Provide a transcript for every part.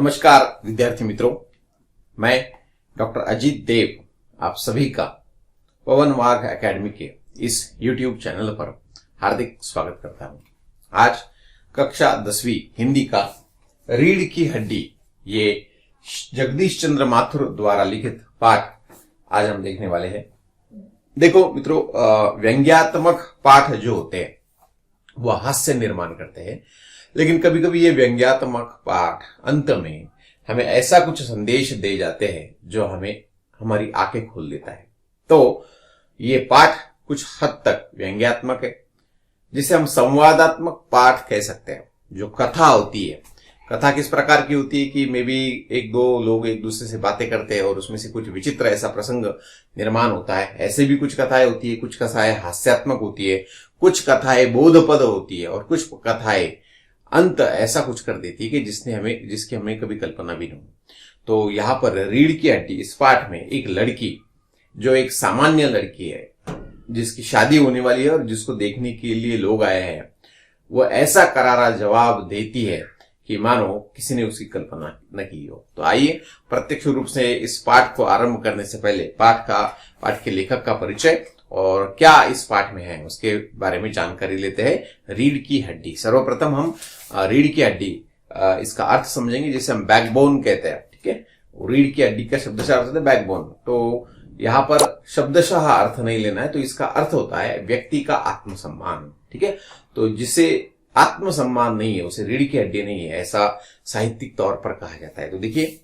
नमस्कार विद्यार्थी मित्रों, मैं डॉक्टर अजीत देव आप सभी का पवन वाघ एकेडमी के इस YouTube चैनल पर हार्दिक स्वागत करता हूं। आज कक्षा 10वीं हिंदी का रीढ़ की हड्डी, ये जगदीश चंद्र माथुर द्वारा लिखित पाठ आज हम देखने वाले हैं। देखो मित्रों, व्यंग्यात्मक पाठ जो होते हैं वह हास्य निर्माण करते हैं, लेकिन कभी कभी ये व्यंग्यात्मक पाठ अंत में हमें ऐसा कुछ संदेश दे जाते हैं जो हमें हमारी आंखें खोल देता है। तो ये पाठ कुछ हद तक व्यंग्यात्मक है, जिसे हम संवादात्मक पाठ कह सकते हैं। जो कथा होती है, कथा किस प्रकार की होती है कि मे बी एक दो लोग एक दूसरे से बातें करते हैं और उसमें से कुछ विचित्र ऐसा प्रसंग निर्माण होता है। ऐसे भी कुछ कथाएं होती है, कुछ कथाएं हास्यात्मक होती है, कुछ कथाएं बोधपद होती है और कुछ कथाएं अंत ऐसा कुछ कर देती है कि जिसकी हमें कभी कल्पना भी नहीं हो। तो यहाँ पर रीढ़ की हड्डी इस पाठ में एक लड़की, जो एक सामान्य लड़की है, जिसकी शादी होने वाली है और जिसको देखने के लिए लोग आए हैं, वो ऐसा करारा जवाब देती है कि मानो किसी ने उसकी कल्पना न की हो। तो आइए प्रत्यक्ष रूप से इस पाठ को आरंभ करने से पहले पाठ के लेखक का परिचय और क्या इस पाठ में है उसके बारे में जानकारी लेते हैं। रीढ़ की हड्डी, सर्वप्रथम हम रीढ़ की हड्डी इसका अर्थ समझेंगे, जिसे हम बैकबोन कहते हैं। ठीक है, रीढ़ की हड्डी का शब्दशः अर्थ होता है बैकबोन। तो यहाँ पर शब्दशः अर्थ नहीं लेना है, तो इसका अर्थ होता है व्यक्ति का आत्मसम्मान। ठीक है, तो जिसे आत्मसम्मान नहीं है उसे रीढ़ की हड्डी नहीं है, ऐसा साहित्यिक तौर पर कहा जाता है। तो देखिए,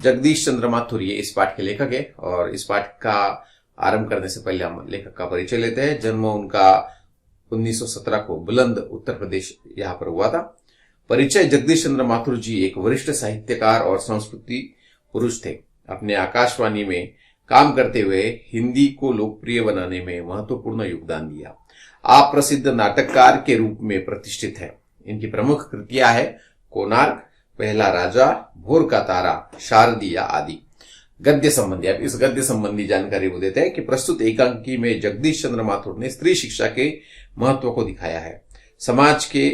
जगदीश चंद्र माथुर ये इस पाठ के लेखक है और इस पाठ का आरंभ करने से पहले हम लेखक का परिचय लेते हैं। जन्म उनका 1917 को बुलंद उत्तर प्रदेश यहाँ पर हुआ था। परिचय: जगदीश चंद्र माथुर जी एक वरिष्ठ साहित्यकार और संस्कृति पुरुष थे। अपने आकाशवाणी में काम करते हुए हिंदी को लोकप्रिय बनाने में महत्वपूर्ण योगदान दिया। आप प्रसिद्ध नाटककार के रूप में प्रतिष्ठित हैं। इनकी प्रमुख कृतियां है कोणार्क, पहला राजा, भोर का तारा, शारदिया आदि। गद्य संबंधी, अब इस गद्य संबंधी जानकारी वो देते हैं कि प्रस्तुत एकांकी में जगदीश चंद्र माथुर ने स्त्री शिक्षा के महत्व को दिखाया है। समाज के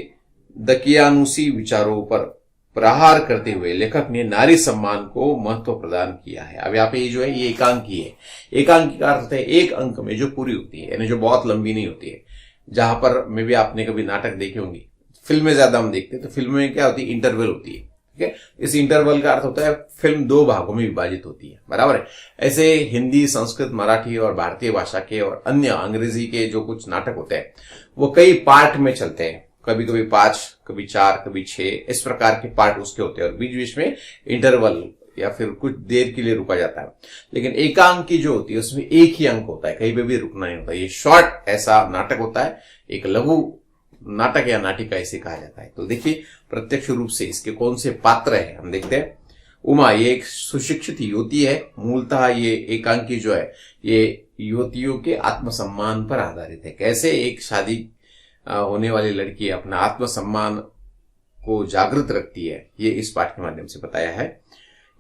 दकियानुसी विचारों पर प्रहार करते हुए लेखक ने नारी सम्मान को महत्व प्रदान किया है। अब यहाँ पे जो है ये एकांकी है। एकांकी का अर्थ है एक अंक में जो पूरी होती है, यानी जो बहुत लंबी नहीं होती है। जहां पर मे भी आपने कभी नाटक देखे होंगे, फिल्में ज्यादा हम देखते हैं, तो फिल्म में क्या होती है, इंटरवल होती है। ठीक है, इस इंटरवल का अर्थ होता है फिल्म दो भागों में विभाजित होती है, बराबर है। ऐसे हिंदी, संस्कृत, मराठी और भारतीय भाषा के और अन्य अंग्रेजी के जो कुछ नाटक होते हैं वो कई पार्ट में चलते हैं। कभी कभी 5, कभी 4, कभी 6, इस प्रकार के पार्ट उसके होते हैं और बीच बीच में इंटरवल या फिर कुछ देर के लिए रुका जाता है। लेकिन एकांकी जो होती है उसमें एक ही अंक होता है, कहीं पे भी रुकना नहीं होता। ये शॉर्ट ऐसा नाटक होता है, एक लघु नाटक या नाटिका ऐसे कहा जाता है। तो देखिए प्रत्यक्ष रूप से इसके कौन से पात्र है हम देखते हैं। उमा ये एक सुशिक्षित युवती है। मूलतः ये एकांकी जो है ये युवतियों के आत्मसम्मान पर आधारित है। कैसे एक शादी होने वाली लड़की अपना आत्मसम्मान को जागृत रखती है, ये इस पाठ के माध्यम से बताया है।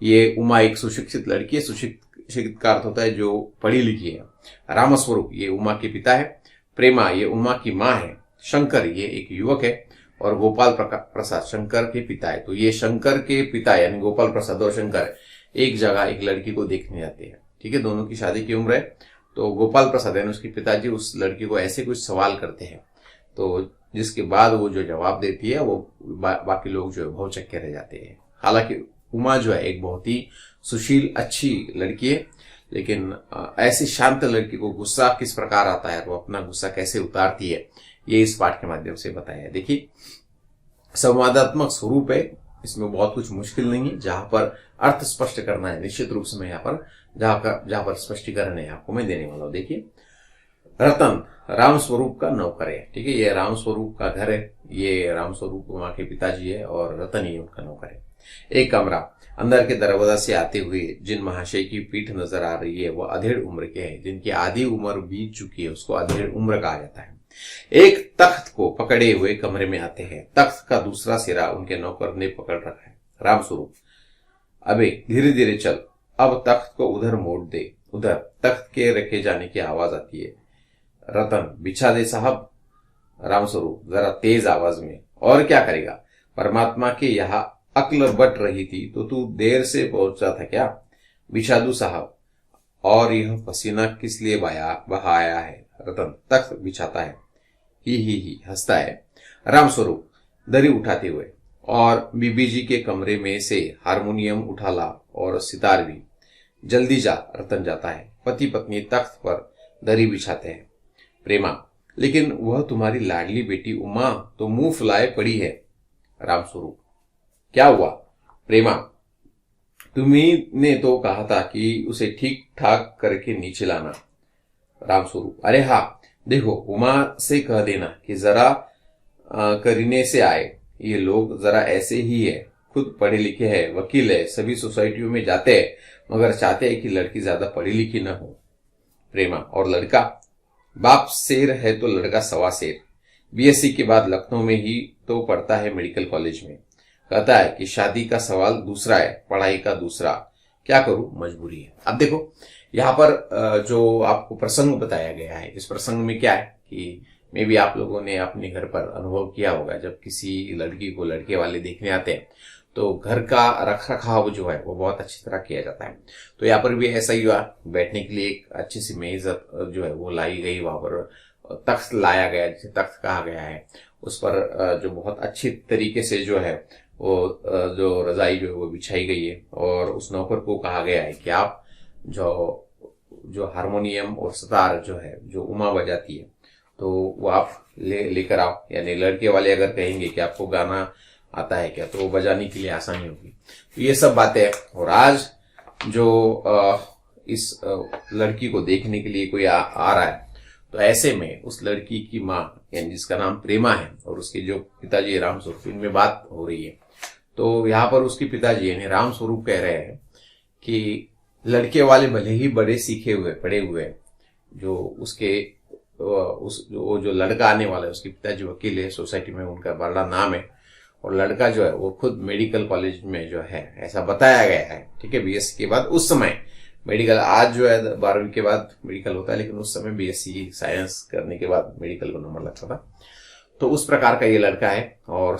ये उमा एक सुशिक्षित लड़की है। सुशिक्षित का अर्थ होता है जो पढ़ी लिखी है। रामस्वरूप ये उमा के पिता है। प्रेमा ये उमा की माँ है। शंकर ये एक युवक है और गोपाल प्रसाद शंकर के पिता है। तो ये शंकर के पिता यानी गोपाल प्रसाद और शंकर एक जगह एक लड़की को देखने जाते हैं। ठीक है, दोनों की शादी की उम्र है। तो गोपाल प्रसाद यानी उसके पिताजी उस लड़की को ऐसे कुछ सवाल करते हैं, तो जिसके बाद वो जो जवाब देती है वो बाकी लोग जो है भौचक्के रह जाते हैं। हालांकि उमा जो है एक बहुत ही सुशील अच्छी लड़की है, लेकिन ऐसी शांत लड़की को गुस्सा किस प्रकार आता है, वो अपना गुस्सा कैसे उतारती है, ये इस पाठ के माध्यम से बताया है। देखिए, संवादात्मक स्वरूप है, इसमें बहुत कुछ मुश्किल नहीं है। जहां पर अर्थ स्पष्ट करना है, निश्चित रूप से मैं यहाँ पर जहां पर स्पष्टीकरण है आपको मैं देने वाला हूं। देखिए, रतन राम स्वरूप का नौकर है। ठीक है, ये राम स्वरूप का घर है। ये राम स्वरूप उमा के पिताजी है और रतन ये उनका नौकर है। एक कमरा, अंदर के दरवाजा से आते हुए जिन महाशय की पीठ नजर आ रही है वो अधेड़ उम्र के हैं। जिनकी आधी उम्र बीत चुकी है उसको अधेड़ उम्र कहा जाता है। एक तख्त को पकड़े हुए कमरे में आते हैं। तख्त का दूसरा सिरा उनके नौकर ने पकड़ रखा है। रामस्वरूप, अबे धीरे धीरे चल, अब तख्त को उधर मोड़ दे। उधर तख्त के रखे जाने की आवाज आती है। रतन, बिछा दे साहब। रामस्वरूप जरा तेज आवाज में, और क्या करेगा, परमात्मा के यहाँ अक्ल बट रही थी तो तू देर से पहुंचा था क्या? बिछा दूं साहब? और यह पसीना किस लिए बहाया है? रतन तख्त बिछाता है। ही हंसता है रामस्वरूप दरी उठाते हुए। और बीबी जी के कमरे में से हारमोनियम उठा ला और सितार भी। जल्दी जा। रतन जाता है। पति पत्नी तख्त पर दरी बिछाते हैं। प्रेमा, लेकिन वह तुम्हारी लाडली बेटी उमा तो मुंह फुलाए पड़ी है। रामस्वरूप, क्या हुआ? प्रेमा, तुम्ही ने तो कहा था कि उसे ठीक ठाक करके नीचे लाना। रामस्वरूप, अरे हाँ, देखो उमा से कह देना कि जरा करीने से आए। ये लोग जरा ऐसे ही है, खुद पढ़े लिखे है, वकील है, सभी सोसाइटियों में जाते हैं, मगर चाहते हैं कि लड़की ज्यादा पढ़ी लिखी न हो। प्रेमा, और लड़का? बाप शेर है तो लड़का सवा शेर। बीएससी के बाद लखनऊ में ही तो पढ़ता है, मेडिकल कॉलेज में। कहता है कि शादी का सवाल दूसरा है, पढ़ाई का दूसरा। क्या करूं, मजबूरी है। अब देखो यहाँ पर जो आपको प्रसंग बताया गया है, इस प्रसंग में क्या है कि मे भी आप लोगों ने अपने घर पर अनुभव किया होगा, जब किसी लड़की को लड़के वाले देखने आते हैं तो घर का रख रखाव जो है वो बहुत अच्छी तरह किया जाता है। तो यहाँ पर भी ऐसा ही हुआ। बैठने के लिए एक अच्छी सी मेज जो है वो लाई गई, वहां पर तख्त लाया गया, जिसे तख्त कहा गया है। उस पर जो बहुत अच्छी तरीके से जो है वो जो रजाई जो है वो बिछाई गई है। और उस नौकर को कहा गया है कि आप जो हारमोनियम और सितार जो है जो उमा बजाती है तो वो आप लेकर आओ। यानी लड़के वाले अगर कहेंगे कि आपको गाना आता है क्या, तो वो बजाने के लिए आसानी होगी। तो ये सब बातें। और आज जो इस लड़की को देखने के लिए कोई आ रहा है, तो ऐसे में उस लड़की की माँ यानी जिसका नाम प्रेमा है और उसके जो पिताजी रामस्वरूप, इनमें बात हो रही है। तो यहाँ पर उसके पिताजी यानी रामस्वरूप कह रहे हैं कि लड़के वाले भले ही बड़े सीखे हुए पढ़े हुए, जो उसके जो लड़का आने वाला है उसके पिताजी वकील है, सोसाइटी में उनका बड़ा नाम है, और लड़का जो है वो खुद मेडिकल कॉलेज में जो है ऐसा बताया गया है। ठीक है, बीएससी के बाद उस समय मेडिकल, आज जो है 12वीं के बाद मेडिकल होता है, लेकिन उस समय बीएससी साइंस करने के बाद मेडिकल को नंबर लगता था। तो उस प्रकार का ये लड़का है और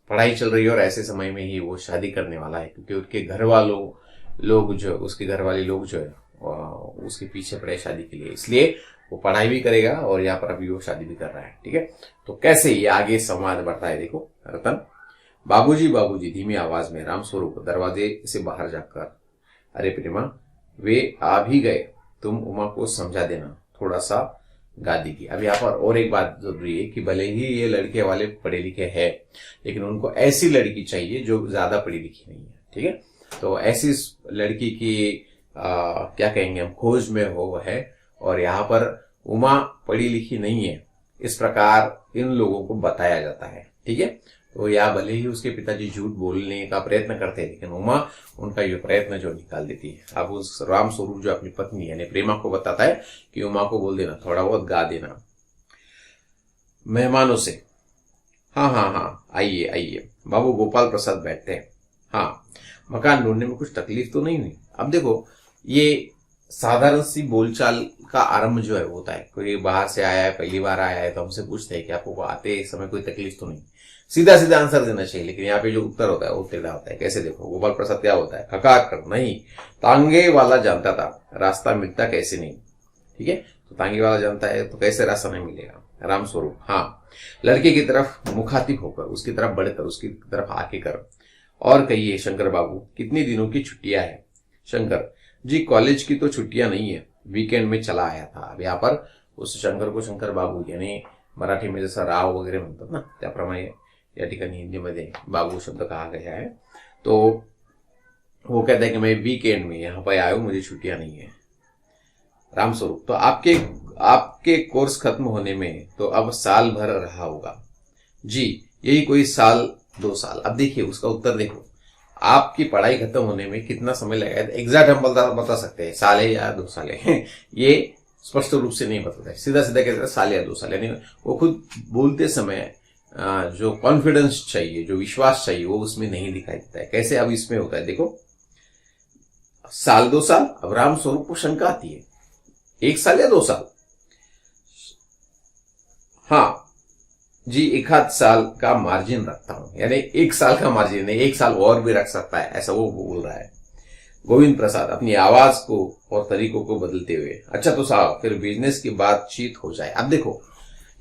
पढ़ाई चल रही है, और ऐसे समय में ही वो शादी करने वाला है, क्योंकि उसके घर वालों लोग जो उसके घर वाले लोग जो है उसके पीछे पड़े शादी के लिए, इसलिए वो पढ़ाई भी करेगा और यहाँ पर अभी वो शादी भी कर रहा है। ठीक है, तो कैसे ये आगे संवाद बढ़ता है देखो। रतन, बाबूजी बाबूजी, धीमी आवाज में रामस्वरूप दरवाजे से बाहर जाकर, अरे प्रेमा, वे आ भी गए, तुम उमा को समझा देना, थोड़ा सा गादी की। अब यहाँ पर और एक बात जरूरी है कि भले ही ये लड़के वाले पढ़े लिखे हैं, लेकिन उनको ऐसी लड़की चाहिए जो ज्यादा पढ़ी लिखी नहीं है। ठीक है, तो ऐसी लड़की की क्या कहेंगे हम, खोज में हो है। और यहाँ पर उमा पढ़ी लिखी नहीं है, इस प्रकार इन लोगों को बताया जाता है। ठीक है, तो यहाँ भले ही उसके पिताजी झूठ बोलने का प्रयत्न करते हैं, लेकिन उमा उनका ये प्रयत्न जो निकाल देती है। अब उस रामस्वरूप जो अपनी पत्नी यानी प्रेमा को बताता है कि उमा को बोल देना, थोड़ा बहुत गा देना मेहमानों से। हाँ हाँ हाँ, आइए आइए। बाबू गोपाल प्रसाद बैठते हैं। हाँ, मकान ढूंढने में कुछ तकलीफ तो नहीं हुई? अब देखो, ये साधारण सी बोलचाल का आरंभ जो है होता है। कोई बाहर से आया है, पहली बार आया है, तो हमसे पूछते हैं कि आपको आते समय कोई तकलीफ तो नहीं? सीधा सीधा आंसर देना चाहिए, लेकिन यहाँ पे जो उत्तर होता है वो टेढ़ा होता है। कैसे देखो, गोपाल प्रसाद क्या होता है, हकार नहीं, तांगे वाला जानता था, रास्ता मिलता कैसे नहीं। ठीक है, तो तांगे वाला जानता है तो कैसे रास्ता नहीं मिलेगा। रामस्वरूप, हाँ, लड़के की तरफ मुखातिब होकर, उसकी तरफ बढ़कर, उसकी तरफ आके कर, और कहिए शंकर बाबू, कितनी दिनों की छुट्टियां है? शंकर जी, कॉलेज की तो छुट्टियां नहीं है, वीकेंड में चला आया था। अब यहाँ पर उस शंकर को शंकर बाबू यानी मराठी में जसं राव वगैरे म्हणतात ना, त्याप्रमाणे या ठिकाणी हिंदीमध्ये बाबू शब्द कहा गया है। तो वो कहता है कि मैं वीकेंड में यहाँ पर आया हूं, मुझे छुट्टियां नहीं है। रामस्वरूप, तो आपके कोर्स खत्म होने में तो अब साल भर रहा होगा। जी, यही कोई साल 2 साल। अब देखिए उसका उत्तर देखो, आपकी पढ़ाई खत्म होने में कितना समय लगेगा? एग्जैक्ट हम बता सकते हैं, साल है या 2 साल है ये स्पष्ट रूप से नहीं बताता है, सीधा सीधा कहते हैं साल या 2 साल। यानी वो खुद बोलते समय जो कॉन्फिडेंस चाहिए, जो विश्वास चाहिए, वो उसमें नहीं दिखाई देता है। कैसे अब इसमें होता है देखो, साल 2 साल। अब रामस्वरूप को शंका आती है, 1 साल या 2 साल? हाँ जी 1 आध साल का मार्जिन रखता हूं, यानी 1 साल का मार्जिन नहीं, 1 साल और भी रख सकता है, ऐसा वो बोल रहा है। गोविंद प्रसाद अपनी आवाज को और तरीकों को बदलते हुए, अच्छा तो साहब फिर बिजनेस की बातचीत हो जाए। अब देखो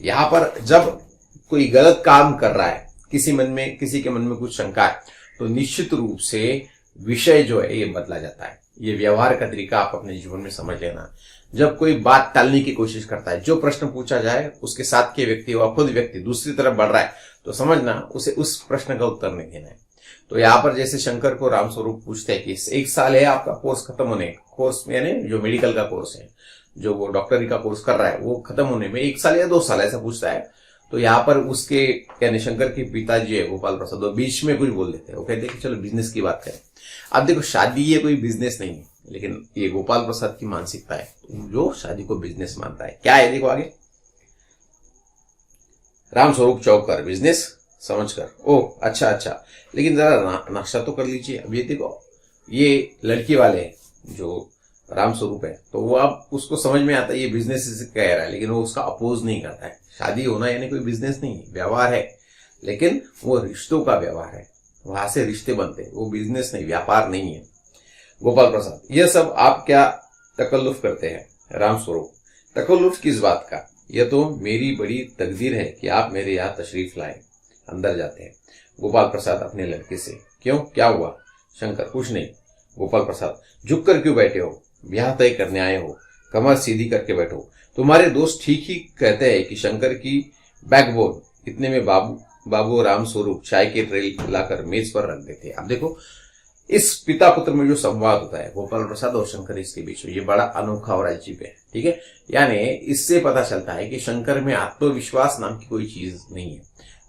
यहां पर जब कोई गलत काम कर रहा है, किसी के मन में कुछ शंका है, तो निश्चित रूप से विषय जो है ये बदला जाता है। ये व्यवहार का तरीका आप अपने जीवन में समझ लेना। जब कोई बात टालने की कोशिश करता है, जो प्रश्न पूछा जाए उसके साथ के व्यक्ति व खुद व्यक्ति दूसरी तरफ बढ़ रहा है, तो समझना उसे उस प्रश्न का उत्तर नहीं देना है। तो यहाँ पर जैसे शंकर को रामस्वरूप पूछते हैं कि 1 साल है आपका कोर्स खत्म होने, कोर्स यानी जो मेडिकल का कोर्स है, जो वो डॉक्टरी का कोर्स कर रहा है, वो खत्म होने में 1 साल या 2 साल ऐसा पूछता है। तो यहाँ पर उसके यानी शंकर के पिताजी है गोपाल प्रसाद, वो बीच में कुछ बोल देते हैं। वो कहते हैं कि चलो बिजनेस की बात करें। अब देखो शादी ये कोई बिजनेस नहीं है, लेकिन ये गोपाल प्रसाद की मानसिकता है जो शादी को बिजनेस मानता है। क्या है देखो आगे, रामस्वरूप चौक कर बिजनेस समझ कर, ओह अच्छा अच्छा, लेकिन जरा नाश्ता तो कर लीजिए। अब ये देखो ये लड़की वाले हैं जो रामस्वरूप है, तो वो अब उसको समझ में आता है ये बिजनेस से कह रहा है, लेकिन वो उसका अपोज नहीं करता है। शादी होना यानी कोई बिजनेस नहीं है, व्यवहार है, लेकिन वो रिश्तों का व्यवहार है, वहां से रिश्ते बनते हैं, वो बिजनेस नहीं, व्यापार नहीं है। गोपाल प्रसाद, यह सब आप क्या तकल्लुफ करते हैं? रामस्वरूप, तकल्लुफ किस बात का? यह तो मेरी बड़ी तकदीर है कि आप मेरे यहाँ तशरीफ लाए। अंदर जाते हैं। गोपाल प्रसाद अपने लड़के से, क्यों क्या हुआ? शंकर, कुछ नहीं। गोपाल प्रसाद, झुक कर क्यों बैठे हो? ब्याह तय करने आए हो, कमर सीधी करके बैठो। तुम्हारे दोस्त ठीक ही कहते हैं कि शंकर की बैकबोन। इतने में बाबू रामस्वरूप चाय के ट्रे लाकर मेज पर रख देते। अब देखो इस पिता पुत्र में जो संवाद होता है गोपाल प्रसाद और शंकर इसके बीच में, ये बड़ा अनोखा और अजीब है। ठीक है, यानी इससे पता चलता है कि शंकर में आत्मविश्वास नाम की कोई चीज नहीं है।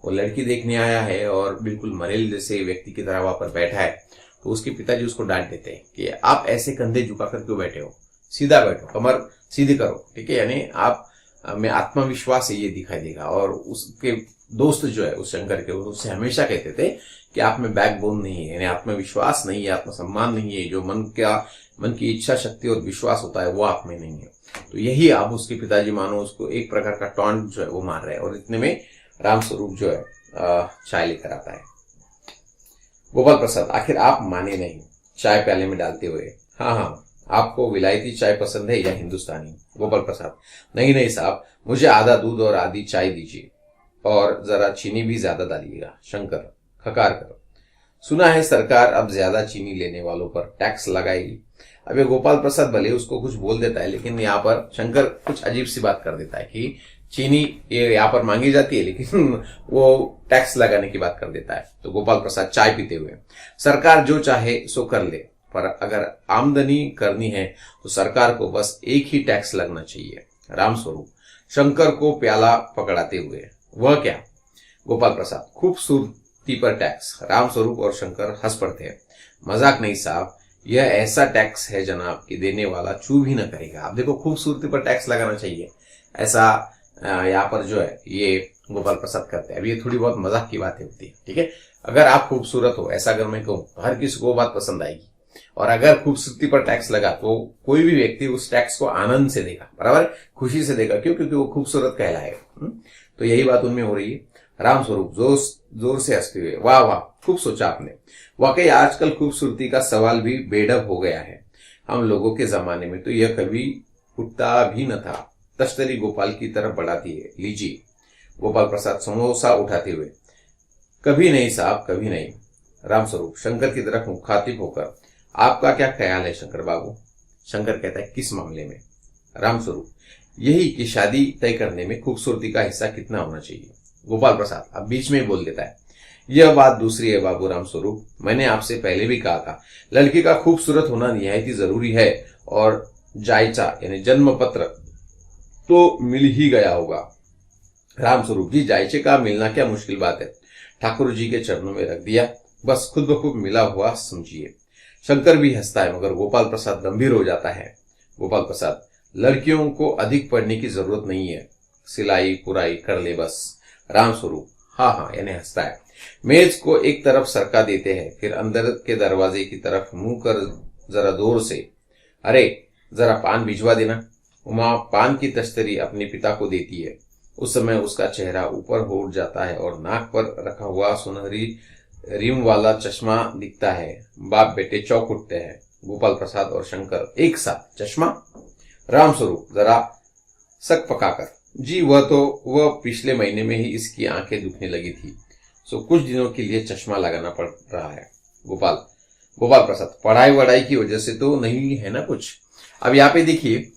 वो लड़की देखने आया है और बिल्कुल मरेल जैसे व्यक्ति की तरह वहां पर बैठा है, तो उसके पिताजी उसको डांट देते हैं कि आप ऐसे कंधे झुकाकर क्यों बैठे हो, सीधा बैठो, कमर सीधी करो। ठीक है, यानी आप में आत्मविश्वास है ये दिखाई देगा। और उसके दोस्त जो है उस शंकर के, उससे हमेशा कहते थे कि आप में बैकबोन नहीं है, यानी आत्मविश्वास नहीं है, आत्मसम्मान नहीं है, जो मन की इच्छा शक्ति और विश्वास होता है वो आप में नहीं है। तो यही आप उसके पिताजी मानो उसको एक प्रकार का टॉन्ट जो है वो मार रहे हैं। और इतने में रामस्वरूप जो है चाय लेकर आता है। गोपाल प्रसाद, आखिर आप माने नहीं, चाय प्याले में डालते हुए। हाँ हाँ, आपको विलायती चाय पसंद है या हिंदुस्तानी? गोपाल प्रसाद, नहीं नहीं साहब, मुझे आधा दूध और आधी चाय दीजिए, और जरा चीनी भी ज्यादा डालिएगा। शंकर, खकार कर, सुना है सरकार अब ज्यादा चीनी लेने वालों पर टैक्स लगाएगी। अब ये गोपाल प्रसाद भले उसको कुछ बोल देता है, लेकिन यहाँ पर शंकर कुछ अजीब सी बात कर देता है कि चीनी ये यहाँ पर मांगी जाती है, लेकिन वो टैक्स लगाने की बात कर देता है। तो गोपाल प्रसाद चाय पीते हुए, सरकार जो चाहे सो कर ले, पर अगर आमदनी करनी है तो सरकार को बस एक ही टैक्स लगना चाहिए। रामस्वरूप शंकर को प्याला पकड़ाते हुए, वह क्या? गोपाल प्रसाद, खूबसूरती पर टैक्स। रामस्वरूप और शंकर हंस पड़ते हैं। मजाक नहीं साहब, यह ऐसा टैक्स है जनाब कि देने वाला चू भी न करेगा। आप देखो खूबसूरती पर टैक्स लगाना चाहिए, ऐसा यहाँ पर जो है ये गोपाल प्रसाद करते हैं। अब ये थोड़ी बहुत मजाक की बातें होती है। ठीक है, अगर आप खूबसूरत हो, ऐसा अगर मैं कहूँ तो हर किसी को बात पसंद आएगी, और अगर खूबसूरती पर टैक्स लगा तो कोई भी व्यक्ति उस टैक्स को आनंद से देगा, बराबर, खुशी से देगा। क्यों? क्योंकि वो खूबसूरत कहलाएगा। तो यही बात उनमें हो रही है। रामस्वरूप जोर से हंसते हुए, वाह वाह, खूब सोचा आपने। वाकई आजकल खूबसूरती का सवाल भी बेढब हो गया है। हम लोगों के जमाने में तो यह कभी उठता भी न था। तश्तरी गोपाल की तरफ बढ़ा दिए, लीजिए। गोपाल प्रसाद समोसा उठाते हुए, कभी नहीं साहब, कभी नहीं। रामस्वरूप शंकर की तरफ मुखातिब होकर, आपका क्या ख्याल है शंकर बाबू? शंकर कहता है, किस मामले में? रामस्वरूप, यही कि शादी तय करने में खूबसूरती का हिस्सा कितना होना चाहिए। गोपाल प्रसाद अब बीच में बोल देता है, यह बात दूसरी है बाबू रामस्वरूप, मैंने आपसे पहले भी कहा था लड़की का खूबसूरत होना निहायत ही जरूरी है, और जायचा यानी जन्म पत्र तो मिल ही गया होगा। रामस्वरूप जी, जायचे का मिलना क्या मुश्किल बात है, ठाकुर जी के चरणों में रख दिया, बस खुद ब खुद मिला हुआ समझिए। शंकर भी हंसता है, मगर गोपाल प्रसाद गंभीर हो जाता है। गोपाल प्रसाद, लड़कियों को अधिक पढ़ने की जरूरत नहीं है, सिलाई पुराई कर ले बस। रामस्वरूप, हाँ हाँ, यानी हंसता है। मेज को एक तरफ सरका देते हैं, फिर अंदर के दरवाजे की तरफ मुंह कर जरा जोर से, अरे जरा पान भिजवा देना। उमा पान की तश्तरी अपने पिता को देती है। उस समय उसका चेहरा ऊपर हो उठ जाता है और नाक पर रखा हुआ सुनहरी रिम वाला चश्मा दिखता है। बाप बेटे चौंक उठते हैं। गोपाल प्रसाद और शंकर एक साथ, चश्मा? रामस्वरूप जरा सक पकाकर, जी वह पिछले महीने में ही इसकी आंखें दुखने लगी थी, सो कुछ दिनों के लिए चश्मा लगाना पड़ रहा है। गोपाल प्रसाद, पढ़ाई वढ़ाई की वजह से तो नहीं है ना कुछ? अब यहाँ पे देखिए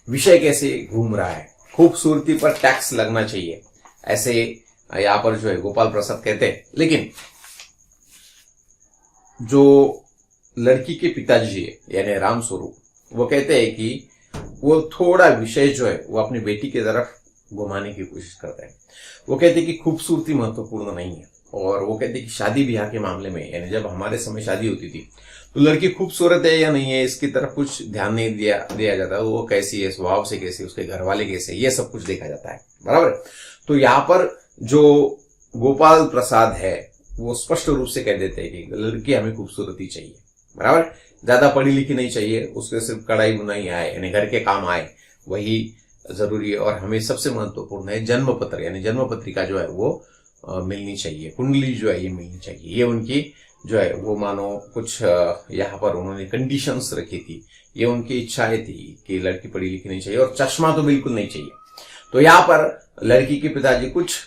विषय कैसे घूम रहा है। खूबसूरती पर टैक्स लगना चाहिए, ऐसे यहाँ पर जो है गोपाल प्रसाद कहते हैं। लेकिन जो लड़की के पिताजी है यानी रामस्वरूप, वो कहते हैं कि वो थोड़ा विषय जो है वो अपनी बेटी की तरफ घुमाने की कोशिश करते हैं। वो कहते हैं कि खूबसूरती महत्वपूर्ण नहीं है, और वो कहते हैं कि शादी ब्याह के मामले में, यानी जब हमारे समय शादी होती थी तो लड़की खूबसूरत है या नहीं है इसकी तरफ कुछ ध्यान नहीं दिया जाता। वो कैसी है, स्वभाव से कैसी, उसके घर वाले कैसे, ये सब कुछ देखा जाता है, बराबर। तो यहाँ पर जो गोपाल प्रसाद है वो स्पष्ट रूप से कह देते हैं कि लड़की हमें खूबसूरती चाहिए, बराबर। ज्यादा पढ़ी लिखी नहीं चाहिए, उसके सिर्फ कढ़ाई बुनाई आए यानी घर के काम आए वही जरूरी है। और हमें सबसे महत्वपूर्ण है जन्म पत्र यानी जन्म पत्रिका जो है वो मिलनी चाहिए, कुंडली जो है ये मिलनी चाहिए। ये उनकी जो है वो मानो कुछ यहाँ पर उन्होंने कंडीशंस रखी थी, ये उनकी इच्छाएं थी कि लड़की पढ़ी लिखी नहीं चाहिए और चश्मा तो बिल्कुल नहीं चाहिए। तो यहाँ पर लड़की के पिताजी कुछ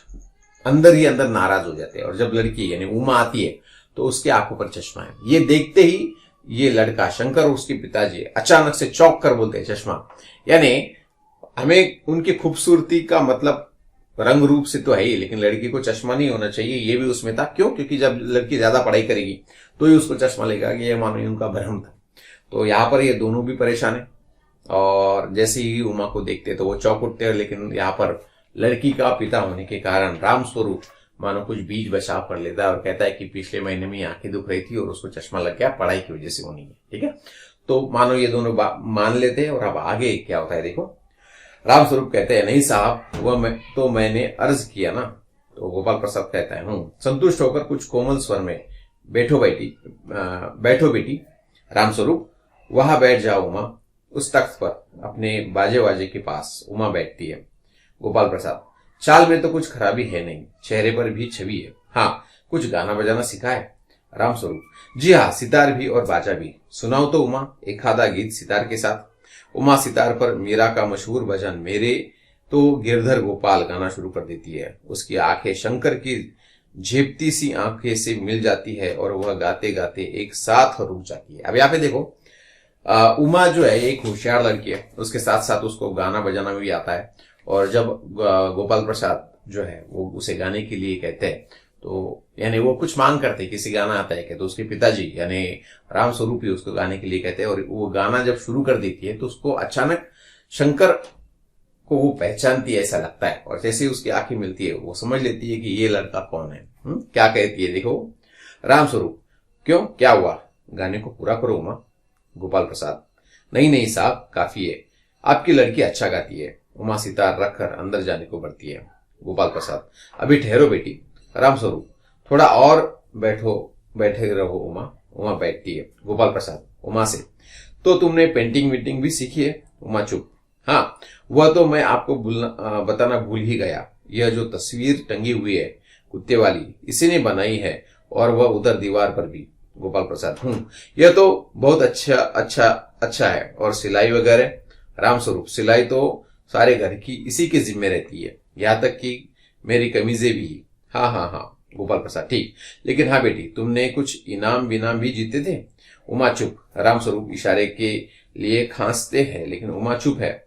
अंदर ही अंदर नाराज हो जाते हैं, और जब लड़की यानी उमा आती है तो उसके आंखों पर चश्मा है। ये देखते ही ये लड़का शंकर और उसके पिताजी अचानक से चौंक कर बोलते हैं चश्मा, यानी हमें उनकी खूबसूरती का मतलब रंग रूप से तो है ही, लेकिन लड़की को चश्मा नहीं होना चाहिए, ये भी उसमें था। क्यों? क्योंकि जब लड़की ज्यादा पढ़ाई करेगी तो ही उसको चश्मा लगेगा, ये मानो उनका भ्रम था। तो यहाँ पर ये दोनों भी परेशान है, और जैसे ही उमा को देखते तो वो चौंक उठते हैं। लेकिन यहाँ पर लड़की का पिता होने के कारण रामस्वरूप मानो कुछ बीज बचाव कर लेता है और कहता है कि पिछले महीने में आंखें दुख रही थी और उसको चश्मा लग गया, पढ़ाई की वजह से वो नहीं है, ठीक है। तो मानो ये दोनों मान लेते हैं। और अब आगे क्या होता है देखो। रामस्वरूप कहते हैं, नहीं साहब मैंने अर्ज किया ना। तो गोपाल प्रसाद कहता है, संतुष्ट होकर कुछ कोमल स्वर में, बैठो बेटी। रामस्वरूप, वहां बैठ जाओ उमा। उस तख्त पर अपने बाजे के पास उमा बैठती है। गोपाल प्रसाद, चाल में तो कुछ खराबी है नहीं, चेहरे पर भी छवि है। हाँ, कुछ गाना बजाना सीखा है? रामस्वरूप, जी हाँ, सितार भी और बाजा भी। सुनाओ तो उमा एक आधा गीत सितार के साथ। उमा सितार पर मीरा का मशहूर भजन मेरे तो गिरधर गोपाल गाना शुरू कर देती है। उसकी आंखें शंकर की झेपती सी आंखें से मिल जाती है और वह गाते गाते एक साथ रुक जाती है। अब यहाँ पे देखो, उमा जो है एक होशियार लड़की है, उसके साथ साथ उसको गाना बजाना भी आता है। और जब गोपाल प्रसाद जो है वो उसे गाने के लिए कहते हैं, तो यानी वो कुछ मांग करते, किसी गाना आता है क्या, तो उसके पिताजी यानी रामस्वरूप ही उसको गाने के लिए कहते हैं। और वो गाना जब शुरू कर देती है तो उसको अचानक शंकर को वो पहचानती है ऐसा लगता है, और जैसे ही उसकी आंखें मिलती है वो समझ लेती है कि ये लड़का कौन है। क्या कहती है देखो। रामस्वरूप, क्यों, क्या हुआ, गाने को पूरा करो उमा। गोपाल प्रसाद, नहीं साहब, काफी है, आपकी लड़की अच्छा गाती है। उमा सितार रखकर अंदर जाने को बढ़ती है। गोपाल प्रसाद, अभी ठहरो बेटी। रामस्वरूप, थोड़ा और बैठे रहो उमा। उमा बैठती है। गोपाल प्रसाद उमा से, तो तुमने पेंटिंग वीटिंग भी सीखी है? उमा चुप, हाँ, वह तो मैं आपको बताना भूल ही गया। यह जो तस्वीर टंगी हुई है कुत्ते वाली, इसी ने बनाई है, और वह उधर दीवार पर भी। गोपाल प्रसाद, यह तो बहुत अच्छा है। और सिलाई वगैरह? रामस्वरूप, सिलाई तो सारे घर की इसी के जिम्मे रहती है, यहाँ तक कि मेरी कमीजें भी। हाँ। गोपाल प्रसाद, ठीक, लेकिन हाँ बेटी, तुमने कुछ इनाम विनाम भी जीते थे? उमा चुप। रामस्वरूप इशारे के लिए खांसते हैं, लेकिन उमा चुप है।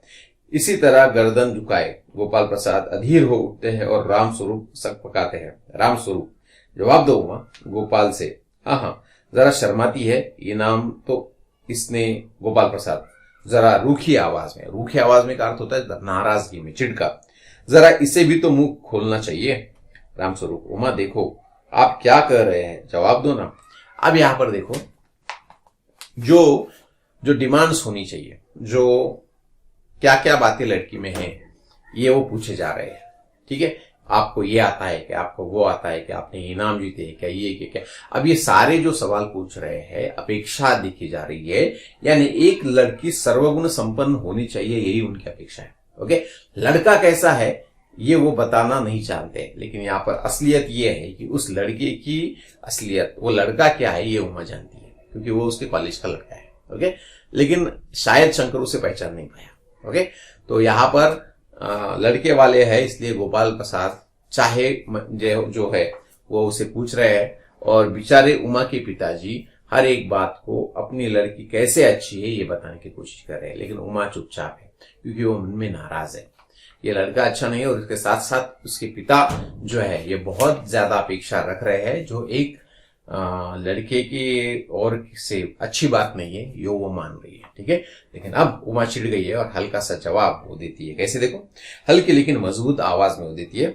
इसी तरह गर्दन झुकाए गोपाल प्रसाद अधीर हो उठते हैं और रामस्वरूप सक पकाते हैं। रामस्वरूप, जवाब दो उमा। गोपाल से, हाँ, जरा शर्माती है, इनाम तो इसने। गोपाल प्रसाद जरा रूखी आवाज में का अर्थ होता है नाराजगी में, चिढ़का, जरा इसे भी तो मुंह खोलना चाहिए। रामस्वरूप, उमा देखो आप क्या कर रहे हैं, जवाब दो ना। अब यहां पर देखो, जो डिमांड्स होनी चाहिए, जो क्या क्या बातें लड़की में हैं, ये वो पूछे जा रहे हैं, ठीक है। आपको ये आता है क्या, आपको वो आता है क्या, आपने इनाम जीते हैं क्या, ये क्या। अब ये सारे जो सवाल पूछ रहे हैं, अपेक्षा दिखी जा रही है, यानी एक लड़की सर्वगुण संपन्न होनी चाहिए, यही उनकी अपेक्षा है। ओके, लड़का कैसा है ये वो बताना नहीं चाहते, लेकिन यहाँ पर असलियत ये है कि उस लड़के की असलियत, वो लड़का क्या है ये उमा जानती है, क्योंकि वो उसके कॉलेज का लड़का है। ओके, लेकिन शायद शंकर उसे पहचान नहीं पाया। ओके, तो यहाँ पर लड़के वाले हैं, इसलिए गोपाल प्रसाद चाहे जो है वो उसे पूछ रहे हैं, और बेचारे उमा के पिताजी हर एक बात को अपनी लड़की कैसे अच्छी है ये बताने की कोशिश कर रहे हैं, लेकिन उमा चुपचाप है क्योंकि वो मन में नाराज है। ये लड़का अच्छा नहीं है, और इसके साथ साथ उसके पिता जो है ये बहुत ज्यादा अपेक्षा रख रहे हैं, जो एक लड़के की और से अच्छी बात नहीं है, यो वो मान रही है। ठीक है, लेकिन अब उमा चिढ़ गई है और हल्का सा जवाब वो देती है। कैसे देखो, हल्की लेकिन मजबूत आवाज में वो देती है,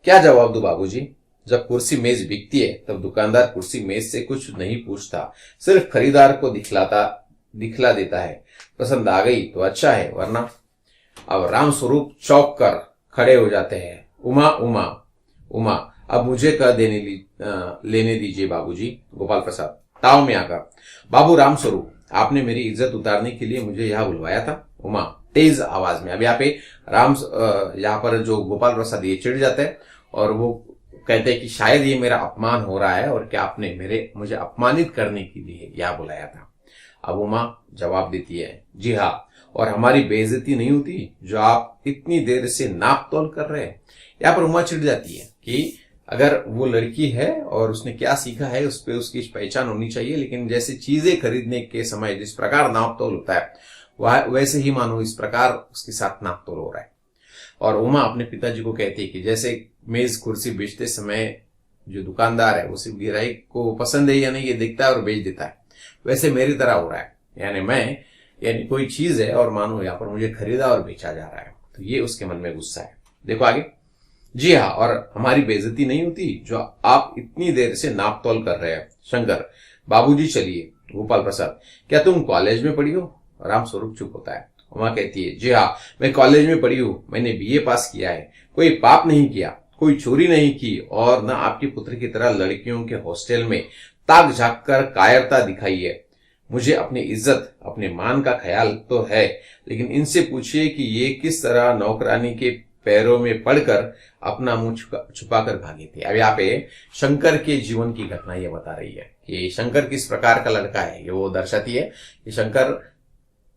क्या जवाब दो बाबूजी? जब कुर्सी मेज बिकती है तब दुकानदार कुर्सी मेज से कुछ नहीं पूछता, सिर्फ खरीदार को दिखला देता है। पसंद आ गई तो अच्छा है, वरना। अब राम स्वरूप चौंक कर खड़े हो जाते हैं। उमा उमा उमा, अब मुझे कह लेने दीजिए बाबूजी। गोपाल प्रसाद ताव में आकर, बाबू राम स्वरूप, आपने मेरी इज्जत उतारने के लिए मुझे यहाँ बुलवाया था? उमा तेज आवाज में। अब यहाँ पे यहाँ पर जो गोपाल प्रसाद ये चिढ़ जाते हैं और वो कहते हैं कि शायद ये मेरा अपमान हो रहा है, और क्या आपने मुझे अपमानित करने के लिए यहाँ बुलाया था? अब उमा जवाब देती है, जी हाँ, और हमारी बेइज्जती नहीं होती जो आप इतनी देर से नाप तोल कर रहे हैं। यहाँ पर उमा चिढ़ जाती है कि अगर वो लड़की है और उसने क्या सीखा है उस पर उसकी पहचान होनी चाहिए, लेकिन जैसे चीजें खरीदने के समय जिस प्रकार नाप तोल होता है वह वैसे ही मानो इस प्रकार उसके साथ नाप तोल हो रहा है। और उमा अपने पिताजी को कहती है कि जैसे मेज कुर्सी बेचते समय जो दुकानदार है वो सिर्फ गिराई को पसंद है या नहीं ये देखता है और बेच देता है, वैसे मेरी तरह हो रहा है। यानी कोई चीज है और मानो यहाँ पर मुझे खरीदा और बेचा जा रहा है, तो ये उसके मन में गुस्सा है। देखो आगे, जी हाँ, और हमारी बेइज्जती नहीं होती जो आप इतनी देर से नाप तोल कर रहे हैं। शंकर, बाबूजी चलिए। गोपाल प्रसाद, क्या तुम कॉलेज में पढ़ी हो? राम स्वरूप चुप होता है। उमा कहती है, जी हाँ, मैं कॉलेज में पढ़ी हूँ, मैंने बीए पास किया है, कोई पाप नहीं किया, कोई चोरी नहीं की, और न आपके पुत्र की तरह लड़कियों के हॉस्टल में ताक झाक कर कायरता दिखाई है। मुझे अपनी इज्जत अपने मान का ख्याल तो है, लेकिन इनसे पूछिए कि ये किस तरह नौकरानी के पैरों में पड़कर अपना मुंह छुपा कर भागी थी। अब यहाँ पे शंकर के जीवन की घटना ये बता रही है कि शंकर किस प्रकार का लड़का है, ये वो दर्शाती है कि शंकर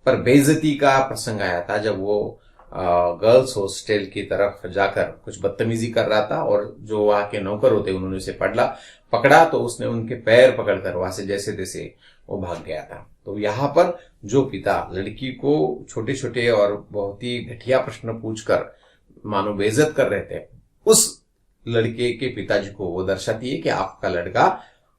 पर बेइज्जती का प्रसंग आया था जब वो गर्ल्स हॉस्टल की तरफ जाकर कुछ बदतमीजी कर रहा था, और जो वहां के नौकर होते उन्होंने उसे पकड़ा तो उसने उनके पैर पकड़कर वहां से जैसे तैसे वो भाग गया था। तो यहाँ पर जो पिता लड़की को छोटे छोटे और बहुत ही घटिया प्रश्न पूछकर मानो बेइज्जत कर रहे थे, उस लड़के के पिताजी को वो दर्शाती है कि आपका लड़का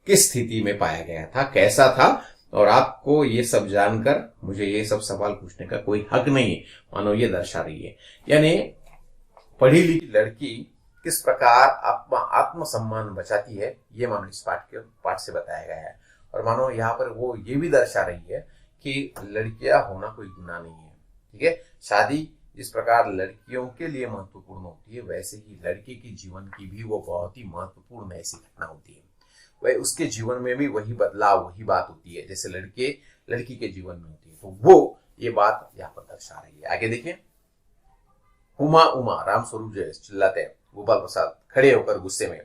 किस स्थिति में पाया गया था, कैसा था, और आपको ये सब जानकर मुझे ये सब सवाल पूछने का कोई हक नहीं, मानो ये दर्शा रही है। यानी पढ़ी लिखी लड़की किस प्रकार आत्मसम्मान बचाती है, ये मानो इस पाठ से बताया गया है। और मानो यहाँ पर वो ये भी दर्शा रही है कि लड़कियां होना कोई गुनाह नहीं है। ठीक है, शादी जिस प्रकार लड़कियों के लिए महत्वपूर्ण होती है, वैसे ही लड़के की जीवन की भी वो बहुत ही महत्वपूर्ण ऐसी घटना होती है। वह उसके जीवन में भी वही बदलाव, वही बात होती है जैसे लड़की के जीवन में होती है। तो वो ये बात यहाँ पर दर्शा रही है। आगे देखिए, उमा उमा, राम स्वरूप जो है चिल्लाते हैं। गोपाल प्रसाद खड़े होकर गुस्से में,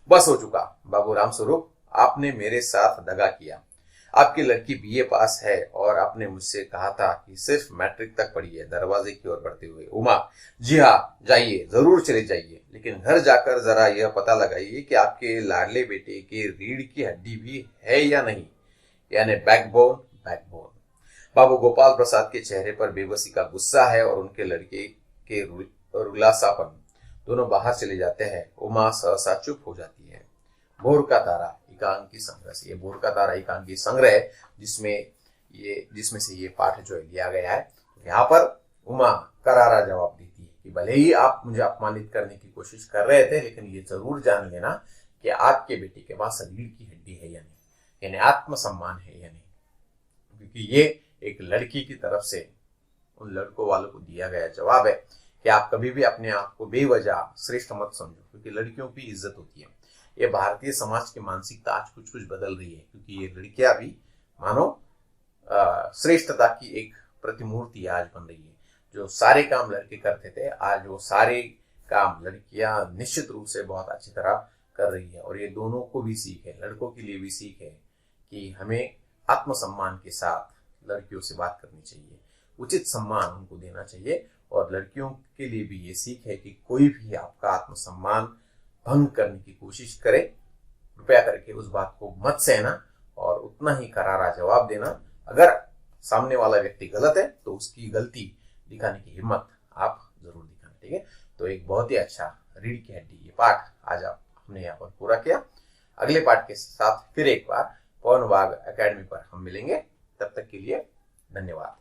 बस हो चुका बाबू राम स्वरूप, आपने मेरे साथ दगा किया। आपकी लड़की बीए पास है और आपने मुझसे कहा था कि सिर्फ मैट्रिक तक पढ़ी है। दरवाजे की ओर बढ़ते हुए उमा, जी हाँ, जाइए, जरूर चले जाइए, लेकिन घर जाकर जरा यह पता लगाइए कि आपके लाडले बेटे के रीढ़ की हड्डी भी है या नहीं, यानी बैकबोन। बाबू गोपाल प्रसाद के चेहरे पर बेबसी का गुस्सा है और उनके लड़के के रुलासापन, दोनों बाहर चले जाते हैं। उमा सहसा चुप हो जाती है। भोर का तारा एकांकी संग्रह से, ये भोर का तारा एकांकी संग्रह है जिसमें से ये पाठ जो है लिया गया है। यहाँ पर उमा करारा जवाब देती है कि भले ही आप मुझे अपमानित करने की कोशिश कर रहे थे, लेकिन ये जरूर जान लेना कि आपके बेटे के पास रीढ़ की हड्डी है या नहीं, यानी आत्मसम्मान है या नहीं, क्योंकि ये एक लड़की की तरफ से उन लड़कों वालों को दिया गया जवाब है कि आप कभी भी अपने आप को बेवजह श्रेष्ठ मत समझो, क्योंकि लड़कियों की इज्जत होती है। ये भारतीय समाज की मानसिकता आज कुछ कुछ बदल रही है, क्योंकि ये लड़कियां भी मानो श्रेष्ठता की एक प्रतिमूर्ति आज बन रही है। जो सारे काम लड़के करते थे, आज वो सारे काम लड़कियां निश्चित रूप से बहुत अच्छी तरह कर रही है। और ये दोनों को भी सीख है, लड़कों के लिए भी सीख है कि हमें आत्मसम्मान के साथ लड़कियों से बात करनी चाहिए, उचित सम्मान उनको देना चाहिए। और लड़कियों के लिए भी ये सीख है कि कोई भी आपका आत्मसम्मान भंग करने की कोशिश करे, कृपया करके उस बात को मत सहना और उतना ही करारा जवाब देना। अगर सामने वाला व्यक्ति गलत है तो उसकी गलती दिखाने की हिम्मत आप जरूर दिखाना, ठीक है। तो एक बहुत ही अच्छा रीढ़ की हड्डी ये पाठ आज हमने यहाँ पर पूरा किया। अगले पाठ के साथ फिर एक बार पवन वाघ एकेडमी पर हम मिलेंगे। तब तक के लिए धन्यवाद।